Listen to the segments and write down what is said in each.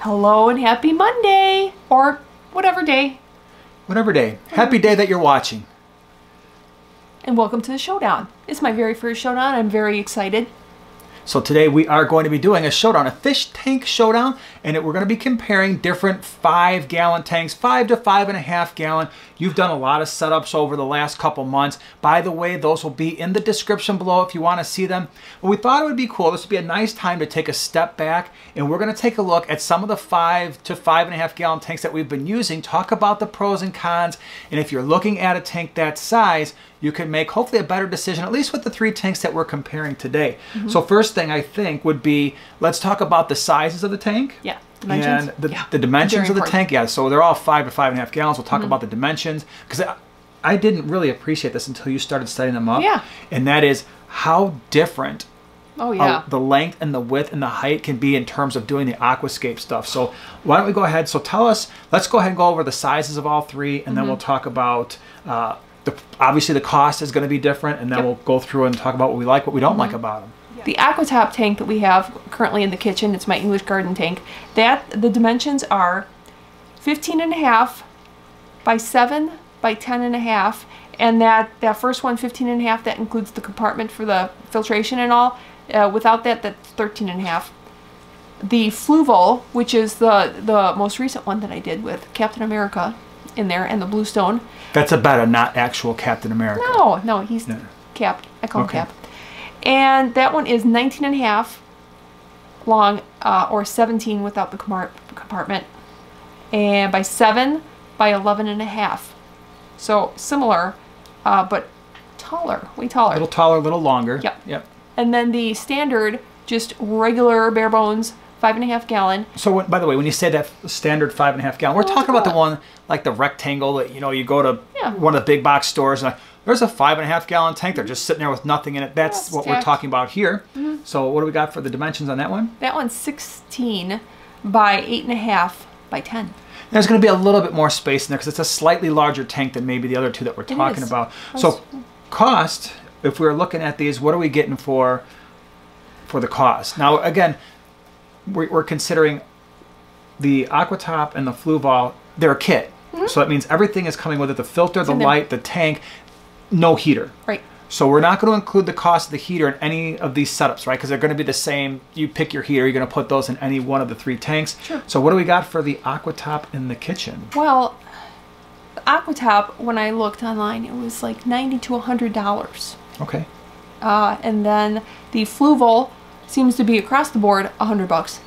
Hello and happy Monday, or whatever day. Whatever day. Happy day that you're watching. And welcome to the Showdown. It's my very first Showdown. I'm very excited. So today we are going to be doing a showdown, a fish tank showdown, and we're going to be comparing different 5-gallon tanks, 5 to 5.5 gallon. You've done a lot of setups over the last couple months. By the way, those will be in the description below if you want to see them. But we thought it would be cool. This would be a nice time to take a step back, and we're going to take a look at some of the 5 to 5.5 gallon tanks that we've been using, talk about the pros and cons, and if you're looking at a tank that size, you can make hopefully a better decision, at least with the 3 tanks that we're comparing today. So first thing I think would be, let's talk about the sizes of the tank. Yeah, dimensions. And the dimensions of the tank. Yeah, so they're all 5 to 5.5 gallons. We'll talk about the dimensions, because I didn't really appreciate this until you started setting them up. Yeah. And that is how different the length and the width and the height can be in terms of doing the aquascape stuff. So why don't we go ahead, so tell us, let's go ahead and go over the sizes of all 3, and then we'll talk about obviously the cost is going to be different, and then we'll go through and talk about what we like, what we don't like about them. The Aquatop tank that we have currently in the kitchen, it's my English garden tank, the dimensions are 15.5 by 7 by 10.5, and that first one, 15.5, that includes the compartment for the filtration and all. Without that, that's 13.5. The Fluval, which is the most recent one that I did with Captain America in there, and the Bluestone. That's a beta, not actual Captain America. No, he's Cap. I call him Cap. And that one is 19.5 long, or 17 without the compartment, and by 7 by 11.5. So similar, but taller, way taller. A little taller, a little longer. Yep. And then the standard, just regular bare bones, 5.5 gallon. So by the way, when you say that standard 5.5 gallon, we're talking about the one like the rectangle that, you know, you go to one of the big box stores and there's a 5.5 gallon tank. They're just sitting there with nothing in it. That's what we're talking about here. So what do we got for the dimensions on that one? That one's 16 by 8.5 by 10. There's going to be a little bit more space in there because it's a slightly larger tank than maybe the other 2 that we're talking about. So cost, if we were looking at these, what are we getting for the cost? Now again, we're considering the Aquatop and the Fluval, they're a kit. So that means everything is coming with it, the filter, the light, the tank, no heater. Right. So we're not going to include the cost of the heater in any of these setups, right? Because they're going to be the same. You pick your heater, you're going to put those in any one of the 3 tanks. Sure. So what do we got for the Aquatop in the kitchen? Well, the Aquatop, when I looked online, it was like $90 to $100. Okay. And then the Fluval seems to be across the board $100.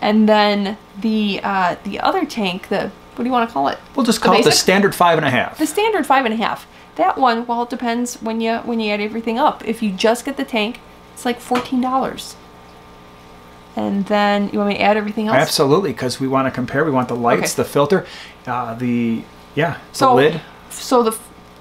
And then the other tank, what do you want to call it? We'll just call it the standard 5.5. The standard 5.5. That one, well, it depends when you add everything up. If you just get the tank, it's like $14. And then you want me to add everything else? Absolutely, because we want to compare. We want the lights, the filter, the lid. So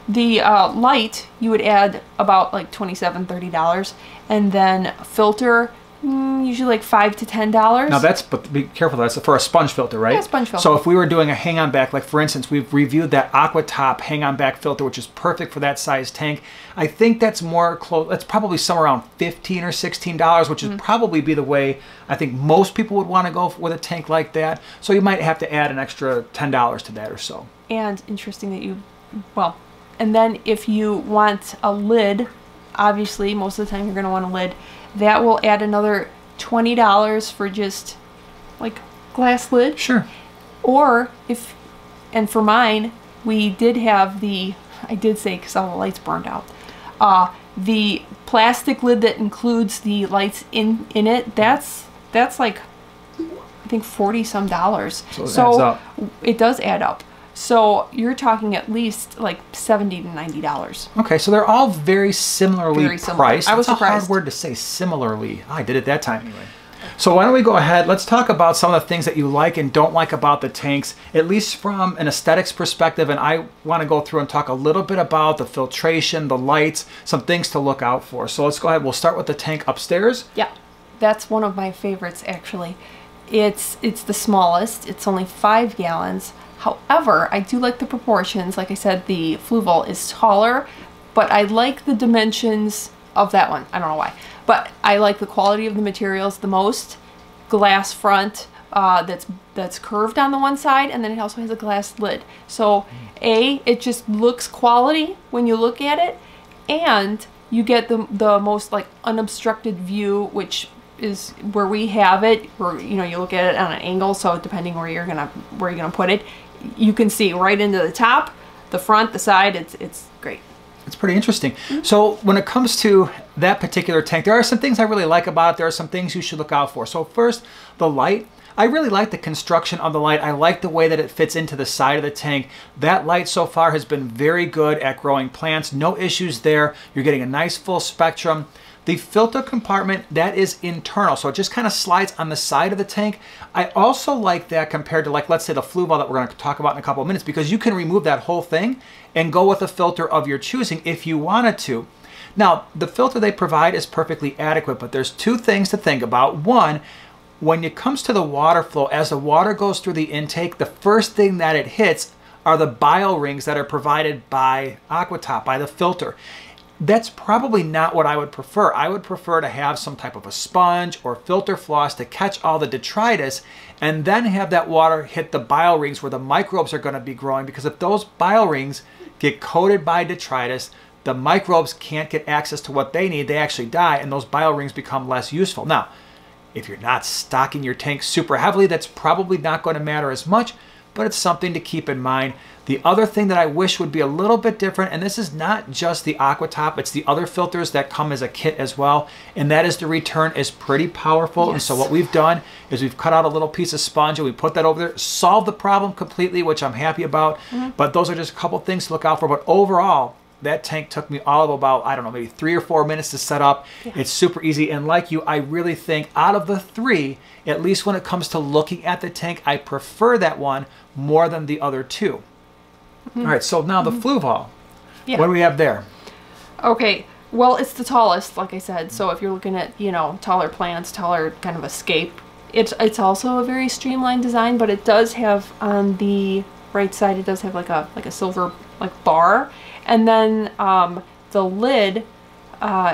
the light, you would add about like $27, $30, and then filter, usually like $5 to $10. Now but be careful, that's for a sponge filter, right? Yeah, sponge filter. So if we were doing a hang-on back, like for instance, we've reviewed that Aquatop hang-on back filter, which is perfect for that size tank. I think that's more close, that's probably somewhere around $15 or $16, which would probably be the way I think most people would want to go with a tank like that. So you might have to add an extra $10 to that or so. And interesting that and then if you want a lid, obviously most of the time you're going to want a lid, that will add another $20 for just like glass lid. Sure. Or and for mine, we did have I did say because all the lights burned out, the plastic lid that includes the lights in it, that's like, I think $40 some. So it adds up. It does add up. So you're talking at least like $70 to $90. Okay, so they're all very similarly priced. I was surprised. It's a hard word to say, similarly. I did it that time anyway. So why don't we go ahead, let's talk about some of the things that you like and don't like about the tanks, at least from an aesthetics perspective, and I want to go through and talk a little bit about the filtration, the lights, some things to look out for. So let's go ahead, we'll start with the tank upstairs. Yeah, that's one of my favorites actually. It's the smallest, it's only 5 gallons. However, I do like the proportions. Like I said, the Fluval is taller, but I like the dimensions of that one. I don't know why, but I like the quality of the materials the most. Glass front, that's curved on the one side, and then it also has a glass lid. So it just looks quality when you look at it, and you get the most like unobstructed view, which is where we have it, where you look at it on an angle, so depending where you're gonna put it, you can see right into the top, the front, the side. It's great. It's pretty interesting. So when it comes to that particular tank, there are some things I really like about it. There are some things you should look out for. So first, the light. I really like the construction of the light. I like the way that it fits into the side of the tank. That light so far has been very good at growing plants. No issues there. You're getting a nice full spectrum. The filter compartment, that is internal, so it just kind of slides on the side of the tank. I also like that compared to, like, let's say the Fluval that we're going to talk about in a couple of minutes, because you can remove that whole thing and go with a filter of your choosing if you wanted to. Now, the filter they provide is perfectly adequate, but there's two things to think about. One, when it comes to the water flow, as the water goes through the intake, the first thing that it hits are the bile rings that are provided by Aquatop, by the filter. That's probably not what I would prefer. I would prefer to have some type of a sponge or filter floss to catch all the detritus, and then have that water hit the bile rings where the microbes are going to be growing, because if those bile rings get coated by detritus, the microbes can't get access to what they need. They actually die, and those bile rings become less useful. Now, if you're not stocking your tank super heavily, that's probably not going to matter as much, but it's something to keep in mind. The other thing that I wish would be a little bit different, and this is not just the Aquatop, it's the other filters that come as a kit as well, and that is the return is pretty powerful. Yes. And so what we've done is we've cut out a little piece of sponge and we put that over there, solved the problem completely, which I'm happy about. But those are just a couple things to look out for. But overall, that tank took me all of about, I don't know, maybe 3 or 4 minutes to set up. Yeah. It's super easy. And like you, I really think out of the 3, at least when it comes to looking at the tank, I prefer that one more than the other 2. All right, so now the Fluval. Yeah. What do we have there? Okay, well, it's the tallest, like I said. So if you're looking at, taller plants, taller kind of a scape, it's also a very streamlined design, but it does have on the right side, it does have like a silver bar. And then the lid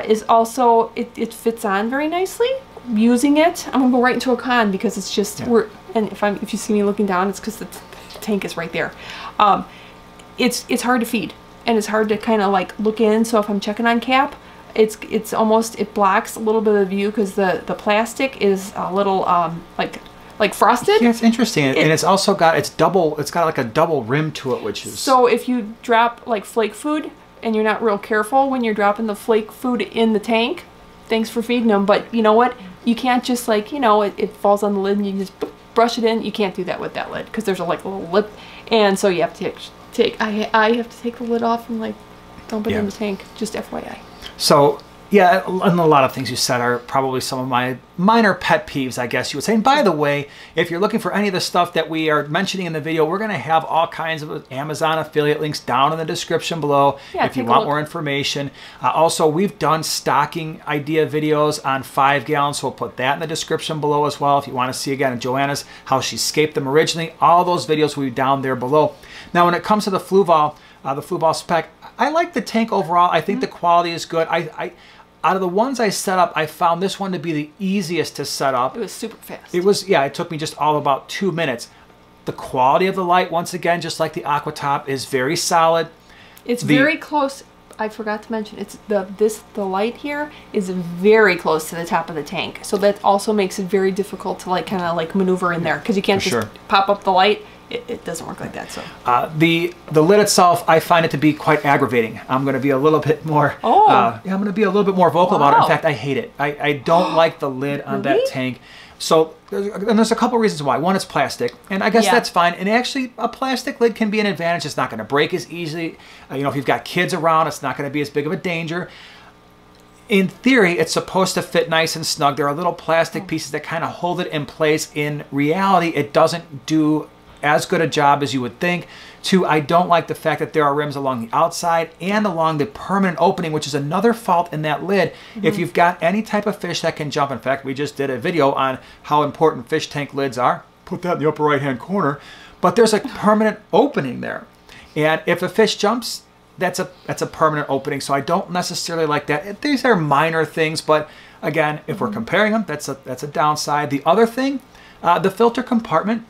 is also, it fits on very nicely. Using it, I'm gonna go right into a con because it's just, and if you see me looking down, it's because the tank is right there. It's hard to feed, and it's hard to kind of like look in. So if I'm checking on cap, it's almost, it blocks a little bit of the view because the plastic is a little like frosted. Yeah, it's interesting, and it's also got it's got like a double rim to it, which is, so if you drop like flake food and you're not real careful when you're dropping the flake food in the tank, thanks for feeding them. But you know what? You can't just like, it falls on the lid and you just brush it in. You can't do that with that lid because there's a little lip, and so you have to I have to take the lid off and like dump it in the tank. Just FYI. So yeah, and a lot of things you said are probably some of my minor pet peeves, I guess you would say. And by the way, if you're looking for any of the stuff that we are mentioning in the video, we're going to have all kinds of Amazon affiliate links down in the description below if you want more information. Also, we've done stocking idea videos on 5 gallons, so we'll put that in the description below as well. If you want to see again Joanna's, how she scaped them originally, all those videos will be down there below. Now, when it comes to the Fluval Spec, I like the tank overall. I think the quality is good. Out of the ones I set up, I found this one to be the easiest to set up. It was super fast. It was, yeah, it took me just all about 2 minutes. The quality of the light, once again, just like the Aquatop, is very solid. It's very close. I forgot to mention, it's the light here is very close to the top of the tank. So that also makes it very difficult to like kind of like maneuver in there, because you can't just pop up the light. It doesn't work like that. So the lid itself, I find it to be quite aggravating. I'm going to be a little bit more. I'm going to be a little bit more vocal about it. In fact, I hate it. I don't like the lid on that tank. So there's a couple reasons why. One, it's plastic, and I guess that's fine. And actually, a plastic lid can be an advantage. It's not going to break as easily. If you've got kids around, it's not going to be as big of a danger. In theory, it's supposed to fit nice and snug. There are little plastic pieces that kind of hold it in place. In reality, it doesn't do as good a job as you would think. 2, I don't like the fact that there are rims along the outside and along the permanent opening, which is another fault in that lid. If you've got any type of fish that can jump, in fact, we just did a video on how important fish tank lids are. Put that in the upper right hand corner. But there's a permanent opening there. And if a fish jumps, that's a permanent opening. So I don't necessarily like that. These are minor things, but again, if we're comparing them, that's a downside. The other thing, The filter compartment,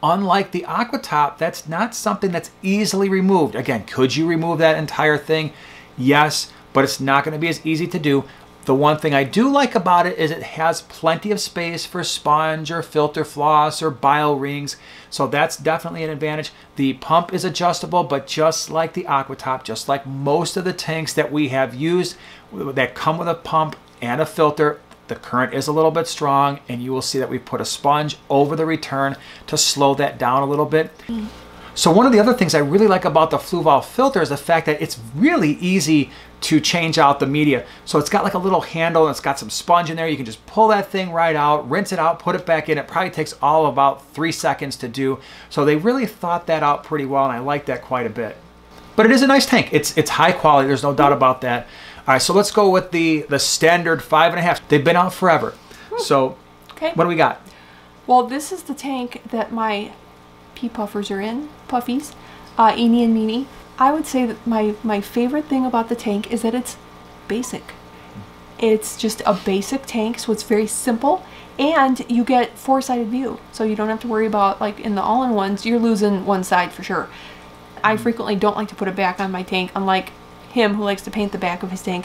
unlike the Aquatop, that's not something that's easily removed. Again, could you remove that entire thing? Yes, but it's not going to be as easy to do. The one thing I do like about it is it has plenty of space for sponge or filter floss or bile rings. So that's definitely an advantage. The pump is adjustable, but just like the Aquatop, just like most of the tanks that we have used that come with a pump and a filter, the current is a little bit strong, and you will see that we put a sponge over the return to slow that down a little bit. So one of the other things I really like about the Fluval filter is the fact that it's really easy to change out the media. So it's got like a little handle and it's got some sponge in there. You can just pull that thing right out, rinse it out, put it back in. It probably takes all about 3 seconds to do. So they really thought that out pretty well, and I like that quite a bit. But it is a nice tank. It's high quality, there's no doubt about that. All right, so let's go with the standard 5.5. They've been out forever. So okay, what do we got? Well, this is the tank that my pea puffers are in, puffies, Eenie and Meenie. I would say that my favorite thing about the tank is that it's basic. It's just a basic tank, so it's very simple, and you get 4-sided view, so you don't have to worry about, like in the all-in-ones, you're losing one side for sure. I frequently don't like to put it back on my tank, unlike him who likes to paint the back of his tank.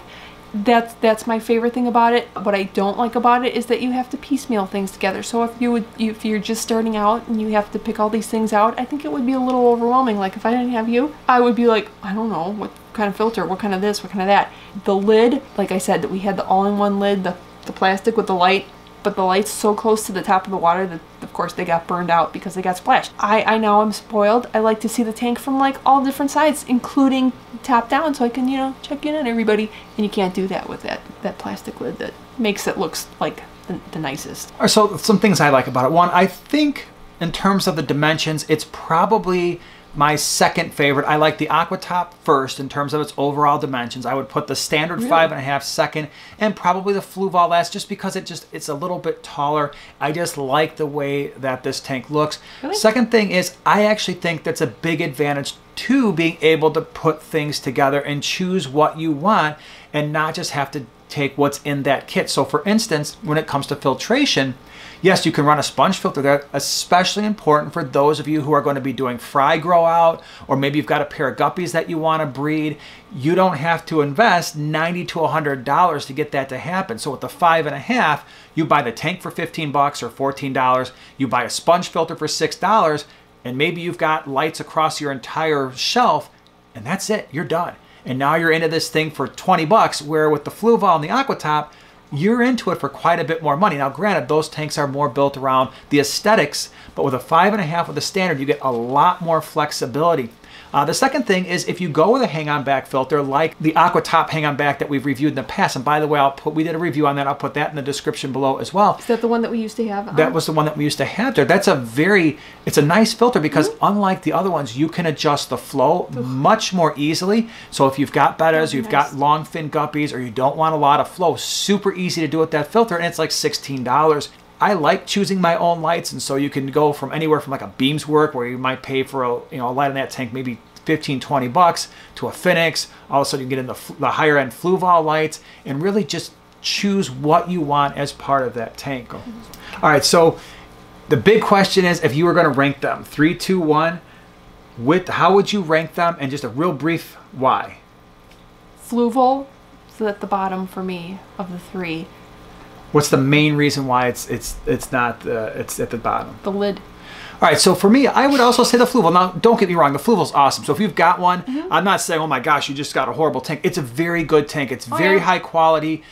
That's my favorite thing about it. What I don't like about it is that you have to piecemeal things together. So if you're just starting out and you have to pick all these things out, I think it would be a little overwhelming. Like if I didn't have you, I would be like, I don't know, what kind of filter, what kind of this, what kind of that. The lid, like I said, that we had the all-in-one lid, the plastic with the light, but the light's so close to the top of the water that of course they got burned out because they got splashed. I now am spoiled. I like to see the tank from like all different sides, including top down, so I can, you know, check in on everybody. And you can't do that with that plastic lid that makes it looks like the nicest. All right, so some things I like about it. One, I think in terms of the dimensions, it's probably my second favorite. I like the Aquatop first in terms of its overall dimensions. I would put the standard 5.5 second, and probably the Fluval last, just because it's a little bit taller. I just like the way that this tank looks. Really? Second thing is, I actually think that's a big advantage to being able to put things together and choose what you want and not just have to take what's in that kit. So for instance, when it comes to filtration, yes, you can run a sponge filter there, especially important for those of you who are going to be doing fry grow out, or maybe you've got a pair of guppies that you want to breed. You don't have to invest $90 to $100 to get that to happen. So with the 5.5, you buy the tank for 15 bucks or $14, you buy a sponge filter for $6, and maybe you've got lights across your entire shelf, and that's it, you're done. And now you're into this thing for 20 bucks, where with the Fluval and the Aquatop, you're into it for quite a bit more money. Now, granted, those tanks are more built around the aesthetics, but with a 5.5 with the standard, you get a lot more flexibility. The second thing is if you go with a hang-on back filter like the Aquatop hang-on back that we've reviewed in the past, and by the way, we did a review on that. I'll put that in the description below as well. Is that the one that we used to have? That was the one that we used to have there. That's it's a nice filter because unlike the other ones, you can adjust the flow much more easily. So if you've got bettas, you've got long fin guppies, or you don't want a lot of flow, super easy to do with that filter, and it's like $16. I like choosing my own lights, and so you can go from anywhere from like a Beams Work, where you might pay for a light in that tank maybe 15, 20 bucks, to a Phoenix. All of a sudden you get in the higher end Fluval lights, and really just choose what you want as part of that tank. All right, so the big question is, if you were going to rank them 3, 2, 1, how would you rank them, and just a real brief why? Fluval is at the bottom for me of the 3. What's the main reason why it's at the bottom? The lid. All right, so for me, I would also say the Fluval. Now, don't get me wrong, the Fluval's awesome. So if you've got one, I'm not saying, oh my gosh, you just got a horrible tank. It's a very good tank. It's very high quality.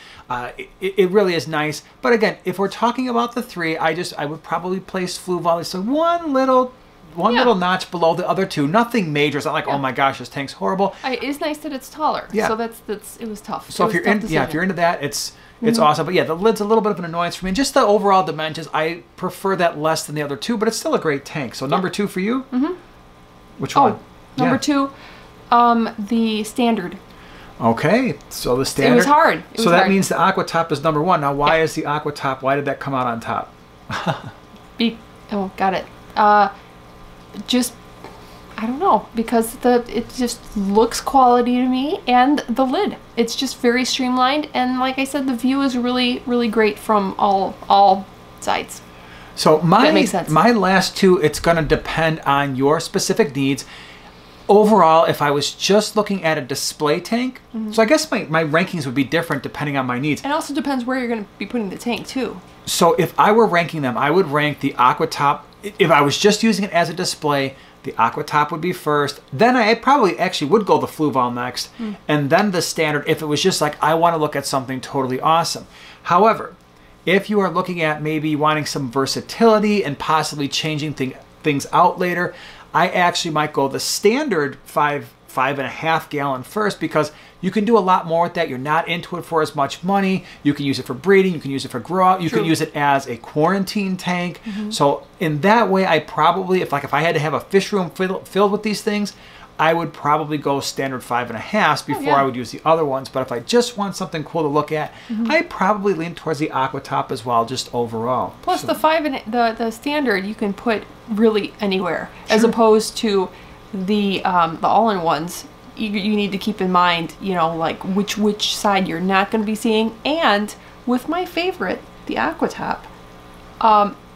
It really is nice. But again, if we're talking about the 3, I would probably place Fluval so one little notch below the other 2. Nothing major. It's not like, oh my gosh, this tank's horrible. It is nice that it's taller. Yeah. So it was tough. So if you're into that, it's awesome. But yeah, the lid's a little bit of an annoyance for me. And just the overall dimensions, I prefer that less than the other 2, but it's still a great tank. So number 2 for you? Which one? Number 2, the standard. Okay, so the standard. It was hard. So that means the Aquatop is number 1. Now, why is the Aquatop, why did that come out on top? Got it. I don't know, because it just looks quality to me, and the lid, it's just very streamlined, and like I said, the view is really, really great from all sides. So that makes sense. my last two, it's going to depend on your specific needs. Overall, if I was just looking at a display tank, so I guess my rankings would be different depending on my needs. And it also depends where you're going to be putting the tank too. So if I were ranking them, I would rank the Aquatop. If I was just using it as a display, the Aquatop would be first. Then I probably actually would go the Fluval next. And then the standard if it was just like, I want to look at something totally awesome. However, if you are looking at maybe wanting some versatility and possibly changing things out later, I actually might go the standard 5.5 gallon first, because you can do a lot more with that. You're not into it for as much money. You can use it for breeding. You can use it for grow out. You can use it as a quarantine tank. So in that way, I probably, if I had to have a fish room filled with these things, I would probably go standard 5.5 before I would use the other ones. But if I just want something cool to look at, I probably lean towards the Aquatop as well, just overall. Plus the the standard you can put really anywhere, as opposed to the all-in-ones. You need to keep in mind, you know, like which side you're not going to be seeing. And with my favorite, the Aquatop,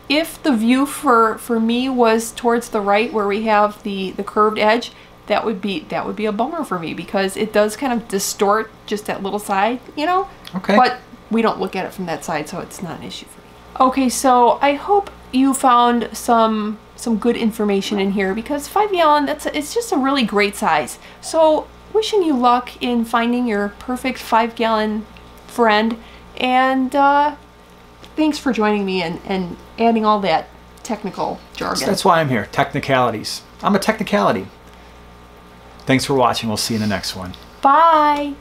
if the view for me was towards the right where we have the curved edge, that would be a bummer for me, because it does kind of distort just that little side, you know. Okay. But we don't look at it from that side, so it's not an issue for me. Okay, so I hope you found some good information in here, because 5 gallon, it's just a really great size. So wishing you luck in finding your perfect 5 gallon friend, and thanks for joining me and adding all that technical jargon. That's why I'm here. Technicalities. I'm a technicality. Thanks for watching. We'll see you in the next one. Bye.